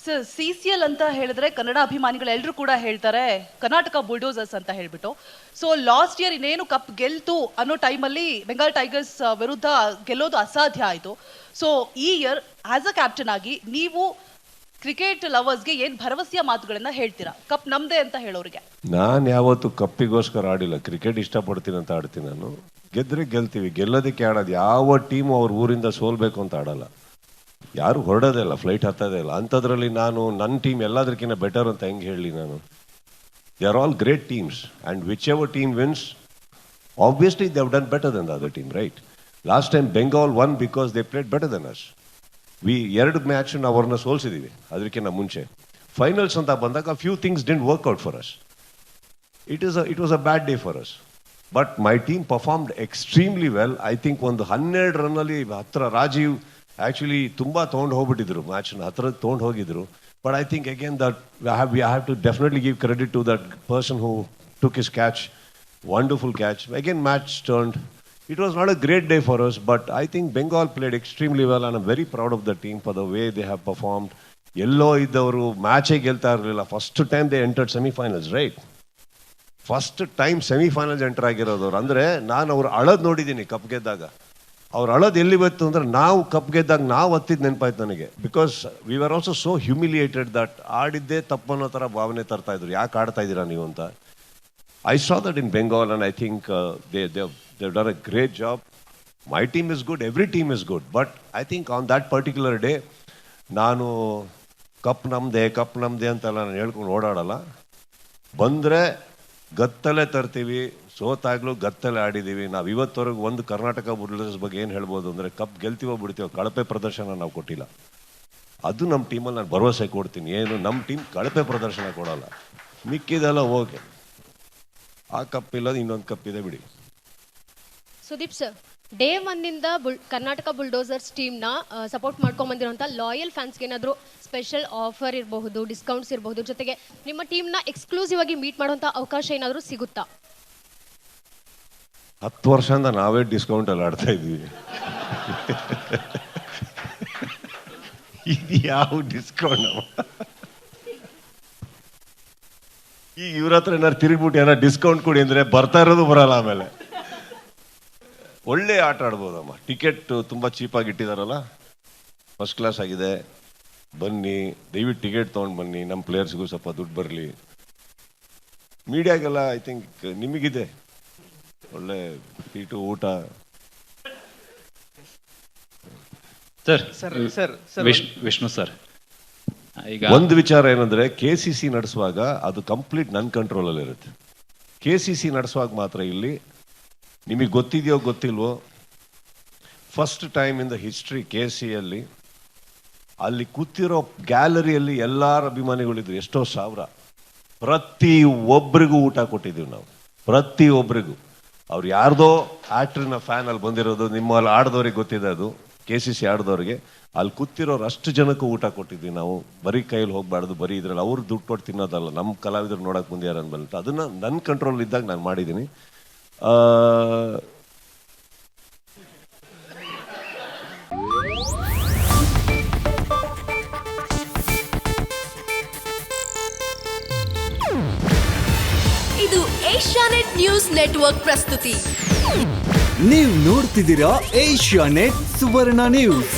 Sir CCL ಅಂತ ಹೇಳಿದ್ರೆ ಕನ್ನಡ ಅಭಿಮಾನಿಗಳೆಲ್ಲರೂ ಕೂಡ ಹೇಳ್ತಾರೆ ಕರ್ನಾಟಕ ಬುಲ್ಡೋಸರ್ಸ್ ಅಂತ ಹೇಳ್ಬಿಟ್ಟು. ಸೊ ಲಾಸ್ಟ್ ಇಯರ್ ಇನ್ನೇನು ಕಪ್ ಗೆಲ್ತು ಅನ್ನೋ ಟೈಮಲ್ಲಿ ಬೆಂಗಾಲ್ ಟೈಗರ್ಸ್ ವಿರುದ್ಧ ಗೆಲ್ಲೋದು ಅಸಾಧ್ಯ ಆಯಿತು. ಸೊ ಈ ಇಯರ್ ಆಸ್ ಅ ಕ್ಯಾಪ್ಟನ್ ಆಗಿ ನೀವು ಕ್ರಿಕೆಟ್ ಲವರ್ಸ್ಗೆ ಏನು ಭರವಸೆಯ ಮಾತುಗಳನ್ನ ಹೇಳ್ತೀರಾ ಕಪ್ ನಮ್ದೇ ಅಂತ ಹೇಳೋರಿಗೆ? ನಾನು ಯಾವತ್ತು ಕಪ್ಪಿಗೋಸ್ಕರ ಆಡಿಲ್ಲ, ಕ್ರಿಕೆಟ್ ಇಷ್ಟಪಡ್ತೀನಿ ಅಂತ ಆಡ್ತೀನಿ. ನಾನು ಗೆದ್ರೆ ಗೆಲ್ತೀವಿ, ಗೆಲ್ಲೋದಕ್ಕೆ ಆಡೋದು. ಯಾವ ಟೀಮು ಅವ್ರ ಊರಿಂದ ಸೋಲ್ಬೇಕು ಅಂತ ಆಡಲ್ಲ, ಯಾರು ಹೊರಡೋದೇ ಇಲ್ಲ, ಫ್ಲೈಟ್ ಹತ್ತೋದೇ ಇಲ್ಲ. ಅಂಥದ್ರಲ್ಲಿ ನಾನು ನನ್ನ ಟೀಮ್ ಎಲ್ಲದಕ್ಕಿಂತ ಬೆಟರ್ ಅಂತ ಹೆಂಗೆ ಹೇಳಿ ನಾನು? They are all great teams and whichever team wins obviously they have done better than the other team, right? Last time Bengal won because they played better than us. ಎರಡು match ನಾವು ಅವ್ರನ್ನ ಸೋಲ್ಸಿದ್ದೀವಿ ಅದಕ್ಕಿಂತ ಮುಂಚೆ. ಫೈನಲ್ಸ್ ಅಂತ ಬಂದಾಗ few things didn't work out for us. It was a bad day for us. But my team performed extremely well. I think ಒಂದು 12 ರನ್ನಲ್ಲಿ ಹತ್ರ ರಾಜೀವ್ ಆ್ಯಕ್ಚುಲಿ ತುಂಬ ತೊಗೊಂಡು ಹೋಗ್ಬಿಟ್ಟಿದ್ರು, ಮ್ಯಾಚ್ನ ಹತ್ರ ತೊಗೊಂಡು ಹೋಗಿದ್ರು. But I think again that we have to definitely give credit to that person who took his catch. Wonderful catch. Again match turned. It was not a great day for us, but I think Bengal played extremely well and I'm very proud of the team for the way they have performed. Yellow idavaru match ಗೆಲ್ತಾ ಇರಲಿಲ್ಲ. First time they entered semifinals, right? First time semifinals enter ಆಗಿರೋದವ್ರು. ಅಂದರೆ ನಾನು ಅವ್ರು ಅಳೋದು ನೋಡಿದ್ದೀನಿ cup ಗೆದ್ದಾಗ. ಅವ್ರು ಅಳೋದು ಎಲ್ಲಿ ಬಂತು ಅಂದರೆ ನಾವು ಕಪ್ ಗೆದ್ದಾಗ ನಾವು ಹತ್ತಿದ್ದು ನೆನಪಾಯ್ತು ನನಗೆ. Because we are also so humiliated that ಆಡಿದ್ದೇ ತಪ್ಪನ್ನೋ ಥರ ಭಾವನೆ ತರ್ತಾ ಇದ್ರು. ಯಾಕೆ ಆಡ್ತಾ ಇದ್ದೀರಾ ನೀವು ಅಂತ. I saw that in Bengal and I think they've done a great job. My team is good, every team is good. But I think on that particular day, ನಾನು ಕಪ್ ನಮ್ದೆ ಅಂತೆಲ್ಲ ನಾನು ಹೇಳ್ಕೊಂಡು ಓಡಾಡಲ್ಲ. ಬಂದರೆ ಗತ್ತಲೆ ತರ್ತೀವಿ, ಸೋತಾಗ್ಲೂ ಗತ್ತಲೆ ಆಡಿದ್ದೀವಿ. ನಾವು ಇವತ್ತವರೆಗೂ ಒಂದು ಕರ್ನಾಟಕ ಬುಲ್ಡೋಸರ್ಸ್ ಬಗ್ಗೆ ಏನು ಹೇಳ್ಬೋದು ಅಂದರೆ ಕಪ್ ಗೆಲ್ತೀವೋ ಬಿಡ್ತೀವೋ, ಕಳಪೆ ಪ್ರದರ್ಶನ ನಾವು ಕೊಟ್ಟಿಲ್ಲ. ಅದು ನಮ್ಮ ಟೀಮಲ್ಲಿ ನಾನು ಭರವಸೆ ಕೊಡ್ತೀನಿ. ಏನು ನಮ್ಮ ಟೀಮ್ ಕಳಪೆ ಪ್ರದರ್ಶನ ಕೊಡಲ್ಲ. ಮಿಕ್ಕಿದೆಲ್ಲ ಓಕೆ. ಆ ಕಪ್ ಇಲ್ಲ, ಇನ್ನೊಂದು ಕಪ್ ಇದೆ ಬಿಡಿ. ಸುದೀಪ್ ಸರ್, ಡೇ ಒನ್ನಿಂದ ಕರ್ನಾಟಕ ಬುಲ್ಡೋಸರ್ಸ್ ಟೀಮ್ನ ಸಪೋರ್ಟ್ ಮಾಡ್ಕೊಂಬಂದಿರೋಂಥ ಲಾಯಲ್ ಫ್ಯಾನ್ಸ್ಗೆ ಏನಾದರೂ ಸ್ಪೆಷಲ್ ಆಫರ್ ಇರಬಹುದು, ಡಿಸ್ಕೌಂಟ್ಸ್ ಇರಬಹುದು, ಜೊತೆಗೆ ನಿಮ್ಮ ಟೀಮ್ನ ಎಕ್ಸ್ಕ್ಲೂಸಿವ್ ಆಗಿ ಮೀಟ್ ಮಾಡುವಂಥ ಅವಕಾಶ ಏನಾದರೂ ಸಿಗುತ್ತಾ? 10 ವರ್ಷದಿಂದ ನಾವೇ ಡಿಸ್ಕೌಂಟಲ್ಲಿ ಆಡ್ತಾ ಇದ್ದೀವಿ. ಇದು ಯಾವ ಡಿಸ್ಕೌಂಟ್? ಈಗ ಇವ್ರ ಹತ್ರ ಏನಾರು ತಿರುಗ್ಬಿಟ್ಟು ಏನಾರು ಡಿಸ್ಕೌಂಟ್ ಕೊಡಿ ಅಂದರೆ ಬರ್ತಾ ಇರೋದು ಬರಲ್ಲ. ಆಮೇಲೆ ಒಳ್ಳೆ ಆಟ ಆಡ್ಬೋದಮ್ಮ. ಟಿಕೆಟ್ ತುಂಬ ಚೀಪಾಗಿ ಇಟ್ಟಿದಾರಲ್ಲ, ಫಸ್ಟ್ ಕ್ಲಾಸ್ ಆಗಿದೆ. ಬನ್ನಿ, ದಯವಿಟ್ಟು ಟಿಕೆಟ್ ತೊಗೊಂಡು ಬನ್ನಿ. ನಮ್ಮ ಪ್ಲೇಯರ್ಸ್ಗೂ ಸ್ವಲ್ಪ ದುಡ್ಡು ಬರಲಿ. ಮೀಡಿಯಾಗೆಲ್ಲ ಐ ಥಿಂಕ್ ನಿಮಗಿದೆ ಒಳ್ಳೆ ಸೀಟು, ಊಟ. ವಿಷ್ಣು ಸರ್, ಈಗ ಒಂದು ವಿಚಾರ ಏನಂದ್ರೆ KCC ನಡೆಸುವಾಗ ಅದು ಕಂಪ್ಲೀಟ್ ನನ್ನ ಕಂಟ್ರೋಲಲ್ಲಿ ಇರುತ್ತೆ. KCC ನಡೆಸುವಾಗ ಮಾತ್ರ ಇಲ್ಲಿ ನಿಮಗೆ ಗೊತ್ತಿದೆಯೋ ಗೊತ್ತಿಲ್ವೋ, first time in the history KCಯಲ್ಲಿ ಅಲ್ಲಿ ಕೂತಿರೋ ಗ್ಯಾಲರಿಯಲ್ಲಿ ಎಲ್ಲರ ಅಭಿಮಾನಿಗಳಿದ್ರು, ಎಷ್ಟೋ ಸಾವಿರ. ಪ್ರತಿ ಒಬ್ಬರಿಗೂ ಊಟ ಕೊಟ್ಟಿದ್ದೀವಿ ನಾವು, ಪ್ರತಿ ಒಬ್ಬರಿಗೂ. ಅವ್ರು ಯಾರ್ದೋ ಆಕ್ಟ್ರಿನ ಫ್ಯಾನ್ ಅಲ್ಲಿ ಬಂದಿರೋದು, ನಿಮ್ಮಲ್ಲಿ ಆಡ್ದವ್ರಿಗೆ ಗೊತ್ತಿದೆ ಅದು. KCC ಆಡ್ದವ್ರಿಗೆ ಅಲ್ಲಿ ಕೂತಿರೋರು ಅಷ್ಟು ಜನಕ್ಕೂ ಊಟ ಕೊಟ್ಟಿದ್ವಿ ನಾವು. ಬರೀ ಕೈಯಲ್ಲಿ ಹೋಗ್ಬಾರ್ದು, ಬರೀ ಇದ್ರಲ್ಲಿ ಅವ್ರು ದುಡ್ಡು ಕೊಟ್ಟು ತಿನ್ನೋದಲ್ಲ, ನಮ್ಮ ಕಲಾವಿದರು ನೋಡಕ್ಕೆ ಬಂದಿದ್ದಾರೆ ಅನ್ಬಲ್ತು. ಅದನ್ನ ನನ್ನ ಕಂಟ್ರೋಲ್ ಇದ್ದಾಗ ನಾನು ಮಾಡಿದ್ದೀನಿ. ಇದು ಏಷ್ಯಾನೆಟ್ ನ್ಯೂಸ್ ನೆಟ್ವರ್ಕ್ ಪ್ರಸ್ತುತಿ. ನೀವು ನೋಡ್ತಿದ್ದೀರಾ ಏಷ್ಯಾನೆಟ್ ಸುವರ್ಣ ನ್ಯೂಸ್.